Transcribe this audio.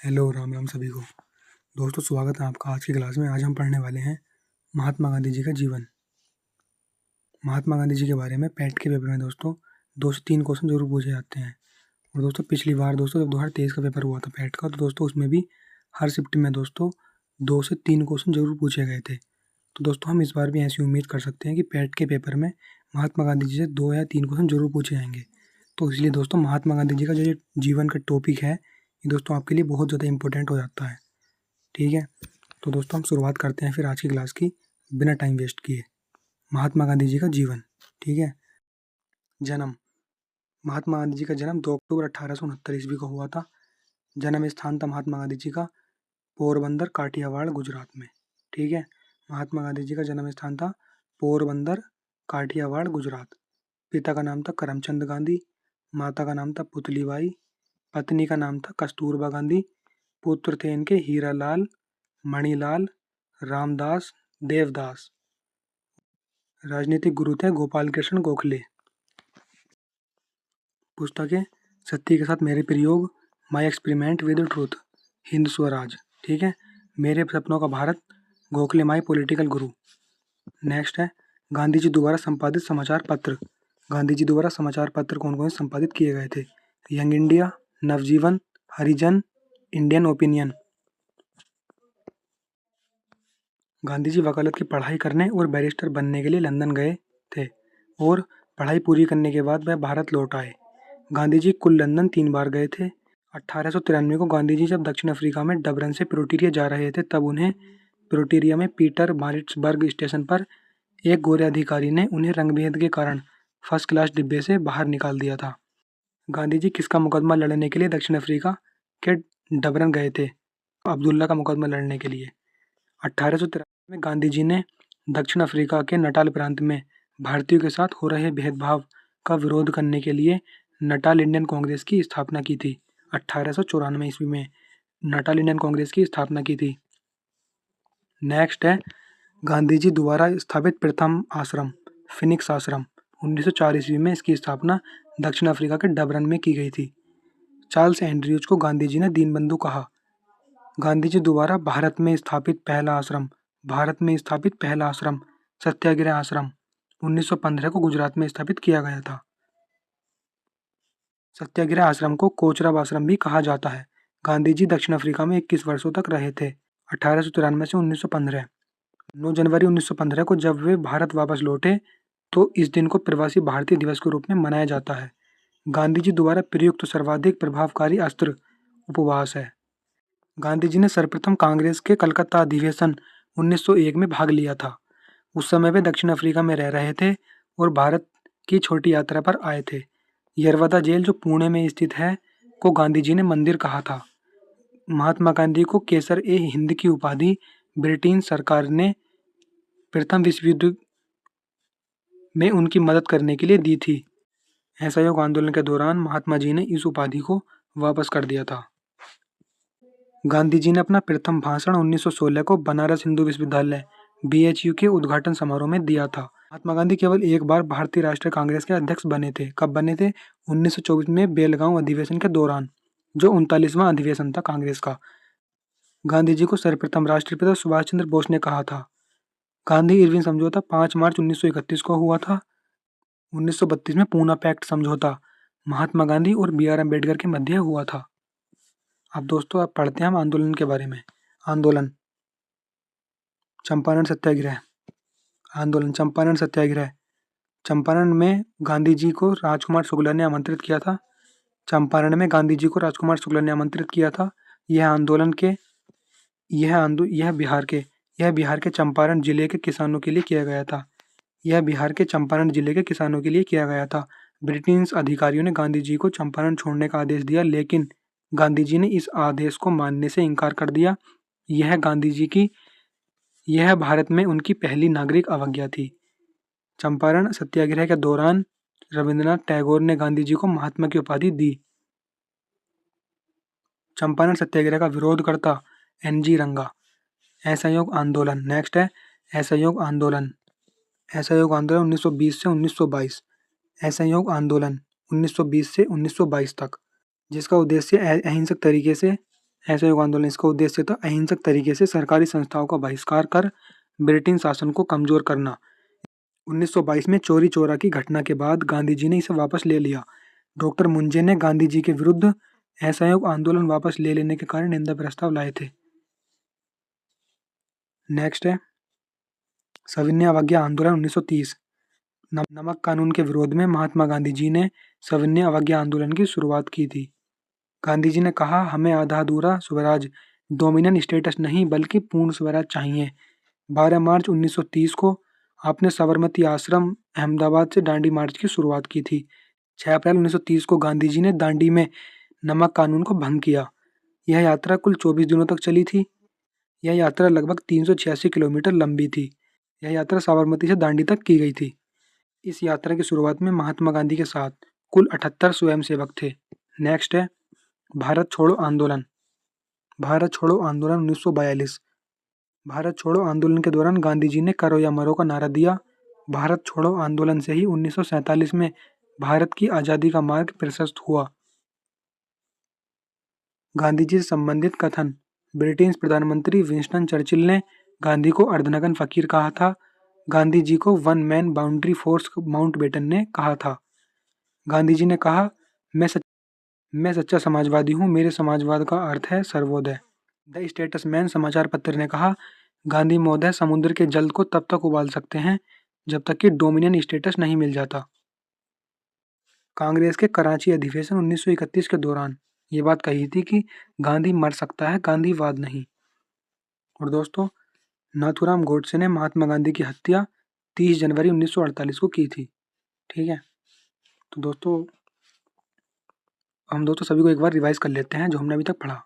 Hello, Ram Ram सभी को। दोस्तों, स्वागत है आपका आज की क्लास में। आज हम पढ़ने वाले हैं महात्मा गांधी जी का जीवन। महात्मा गांधी जी के बारे में पैट के पेपर में दोस्तों 2 से 3 क्वेश्चन जरूर पूछे जाते हैं। और दोस्तों पिछली बार दोस्तों जब 2023 का पेपर हुआ था पैट का, तो दोस्तों उसमें भी हर शिफ्ट में दोस्तों 2 से 3 क्वेश्चन जरूर पूछे गए थे। तो दोस्तों हम इस बार भी ऐसी उम्मीद कर सकते हैं कि पैट के पेपर में महात्मा गांधी जी से 2 या 3 क्वेश्चन जरूर पूछे जाएंगे। तो इसलिए दोस्तों महात्मा गांधी जी का जो जीवन का टॉपिक है, ये दोस्तों आपके लिए बहुत ज़्यादा इंपॉर्टेंट हो जाता है। ठीक है, तो दोस्तों हम शुरुआत करते हैं फिर आज की क्लास की बिना टाइम वेस्ट किए। महात्मा गांधी जी का जीवन। ठीक है। जन्म। महात्मा गांधी जी का जन्म 2 अक्टूबर 1869 ईस्वी को हुआ था। जन्म स्थान था महात्मा गांधी जी का पोरबंदर काठियावाड़ गुजरात में। ठीक है, महात्मा गांधी जी का जन्म स्थान था पोरबंदर काठियावाड़ गुजरात। पिता का नाम था करमचंद गांधी, माता का नाम था पुतलीबाई, पत्नी का नाम था कस्तूरबा गांधी, पुत्र थे इनके हीरालाल, मणिलाल, रामदास, देवदास। राजनीतिक गुरु थे गोपाल कृष्ण गोखले। पुस्तकें सत्य के साथ मेरे प्रयोग, my experiment with truth, Hind Swaraj. ठीक है, मेरे सपनों का Bharat, Gokhale my political Guru. Next है गांधी जी द्वारा संपादित समाचार पत्र। गांधी जी द्वारा समाचार पत्र कौन कौन से संपादित किए गए थे? यंग इंडिया, नवजीवन, हरिजन, इंडियन ओपिनियन। गांधी जी वकालत की पढ़ाई करने और बैरिस्टर बनने के लिए लंदन गए थे और पढ़ाई पूरी करने के बाद वह भारत लौट आए। गांधी जी कुल लंदन 3 बार गए थे। 1893 को गांधी जी जब दक्षिण अफ्रीका में डबरन से प्रिटोरिया जा रहे थे, तब उन्हें प्रिटोरिया में पीटर मारिट्सबर्ग स्टेशन पर एक गोरे अधिकारी ने उन्हें रंगभेद के कारण फर्स्ट क्लास डिब्बे से बाहर निकाल दिया था। गांधी जी किसका मुकदमा लड़ने के लिए दक्षिण अफ्रीका के डबरन गए थे? अब्दुल्ला का मुकदमा लड़ने के लिए। 1893 में गांधी जी ने दक्षिण अफ्रीका के नटाल प्रांत में भारतीयों के साथ हो रहे भेदभाव का विरोध करने के लिए नटाल इंडियन कांग्रेस की स्थापना की थी। 1894 ईस्वी में नटाल इंडियन कांग्रेस की स्थापना की थी। नेक्स्ट है गांधी जी द्वारा स्थापित प्रथम आश्रम फिनिक्स आश्रम। 1904 ईस्वी में इसकी स्थापना दक्षिण अफ्रीका के डबरन में की गई थी। चार्ल्स एंड्रयूज को गांधी जी ने दीनबंधु कहा। गांधी जी द्वारा भारत में स्थापित पहला आश्रम सत्याग्रह आश्रम 1915 को गुजरात में स्थापित किया गया था। सत्याग्रह आश्रम को कोचरब आश्रम भी कहा जाता है। गांधी जी दक्षिण अफ्रीका में 21 वर्षों तक रहे थे, 1893 से 1915। 9 जनवरी 1915 को जब वे भारत वापस लौटे तो इस दिन को प्रवासी भारतीय दिवस के रूप में मनाया जाता है। गांधी जी द्वारा प्रयुक्त सर्वाधिक प्रभावकारी अस्त्र उपवास है। गांधी जी ने सर्वप्रथम कांग्रेस के कलकत्ता अधिवेशन 1901 में भाग लिया था। उस समय वे दक्षिण अफ्रीका में रह रहे थे और भारत की छोटी यात्रा पर आए थे। यरवदा जेल जो पुणे में स्थित है को गांधी जी ने मंदिर कहा था। महात्मा गांधी को केसर ए हिंद की उपाधि ब्रिटेन सरकार ने प्रथम विश्व युद्ध में उनकी मदद करने के लिए दी थी। असहयोग आंदोलन के दौरान महात्मा जी ने इस उपाधि को वापस कर दिया था। गांधी जी ने अपना प्रथम भाषण 1916 को बनारस हिंदू विश्वविद्यालय BHU के उद्घाटन समारोह में दिया था। महात्मा गांधी केवल एक बार भारतीय राष्ट्रीय कांग्रेस के अध्यक्ष बने थे। कब बने थे? 1924 में बेलगांव अधिवेशन के दौरान, जो 39वां अधिवेशन था कांग्रेस का। गांधी जी को सर्वप्रथम राष्ट्रपिता सुभाष चंद्र बोस ने कहा था। गांधी इरविन समझौता 5 मार्च 1931 को हुआ था। 1932 में पूना पैक्ट समझौता महात्मा गांधी और BR अम्बेडकर के मध्य हुआ था। अब दोस्तों आप पढ़ते हैं हम आंदोलन के बारे में। आंदोलन चंपारण सत्याग्रह। आंदोलन चंपारण सत्याग्रह। चंपारण में गांधी जी को राजकुमार शुक्ला ने आमंत्रित किया था। चंपारण में गांधी जी को राजकुमार शुक्ला ने आमंत्रित किया था। यह बिहार के चंपारण जिले के किसानों के लिए किया गया था। यह बिहार के चंपारण जिले के किसानों के लिए किया गया था। ब्रिटिश अधिकारियों ने गांधी जी को चंपारण छोड़ने का आदेश दिया, लेकिन गांधी जी ने इस आदेश को मानने से इनकार कर दिया। यह भारत में उनकी पहली नागरिक अवज्ञा थी। चंपारण सत्याग्रह के दौरान रविंद्रनाथ टैगोर ने गांधी जी को महात्मा की उपाधि दी। चंपारण सत्याग्रह का विरोधकर्ता NG रंगा। असहयोग आंदोलन। नेक्स्ट है असहयोग आंदोलन। असहयोग आंदोलन 1920 से 1922। असहयोग आंदोलन 1920 से 1922 तक, जिसका उद्देश्य अहिंसक तरीके से असहयोग आंदोलन, इसका उद्देश्य था अहिंसक तरीके से सरकारी संस्थाओं का बहिष्कार कर ब्रिटिश शासन को कमजोर करना। 1922 में चौरी चौरा की घटना के बाद गांधी जी ने इसे वापस ले लिया। डॉक्टर मुंजे ने गांधी जी के विरुद्ध असहयोग आंदोलन वापस ले लेने के कारण निंदा प्रस्ताव लाए थे। नेक्स्ट है सविनय अवज्ञा आंदोलन 1930। नमक कानून के विरोध में महात्मा गांधी जी ने सविनय अवज्ञा आंदोलन की शुरुआत की थी। गांधी जी ने कहा, हमें आधा अधूरा स्वराज, डोमिनियन स्टेटस नहीं बल्कि पूर्ण स्वराज चाहिए। 12 मार्च 1930 को आपने साबरमती आश्रम अहमदाबाद से दांडी मार्च की शुरुआत की थी। 6 अप्रैल 1930 को गांधी जी ने दांडी में नमक कानून को भंग किया। यह यात्रा कुल 24 दिनों तक चली थी। यह यात्रा लगभग 386 किलोमीटर लंबी थी। यह यात्रा साबरमती से दांडी तक की गई थी। इस यात्रा की शुरुआत में महात्मा गांधी के साथ कुल 78 स्वयंसेवक थे। नेक्स्ट है भारत छोड़ो आंदोलन। भारत छोड़ो आंदोलन 1942। भारत छोड़ो आंदोलन के दौरान गांधी जी ने करो या मरो का नारा दिया। भारत छोड़ो आंदोलन से ही 1947 में भारत की आज़ादी का मार्ग प्रशस्त हुआ। गांधी जी से संबंधित कथन। ब्रिटिश प्रधानमंत्री विंस्टन चर्चिल ने गांधी को अर्धनग्न फकीर कहा था। गांधी जी को one man boundary force Mountbatten ने कहा था। गांधी जी ने कहा, मैं सच्चा समाजवादी हूँ, मेरे समाजवाद का अर्थ है सर्वोदय। द स्टेटसमैन समाचार पत्र ने कहा, गांधी महोदय समुद्र के जल को तब तक उबाल सकते हैं जब तक कि डोमिनियन स्टेटस नहीं मिल जाता। कांग्रेस के कराची अधिवेशन 1931 के दौरान ये बात कही थी कि गांधी मर सकता है, गांधीवाद नहीं। और दोस्तों, नाथूराम गोडसे ने महात्मा गांधी की हत्या 30 जनवरी 1948 को की थी। ठीक है, तो दोस्तों हम सभी को एक बार रिवाइज कर लेते हैं जो हमने अभी तक पढ़ा।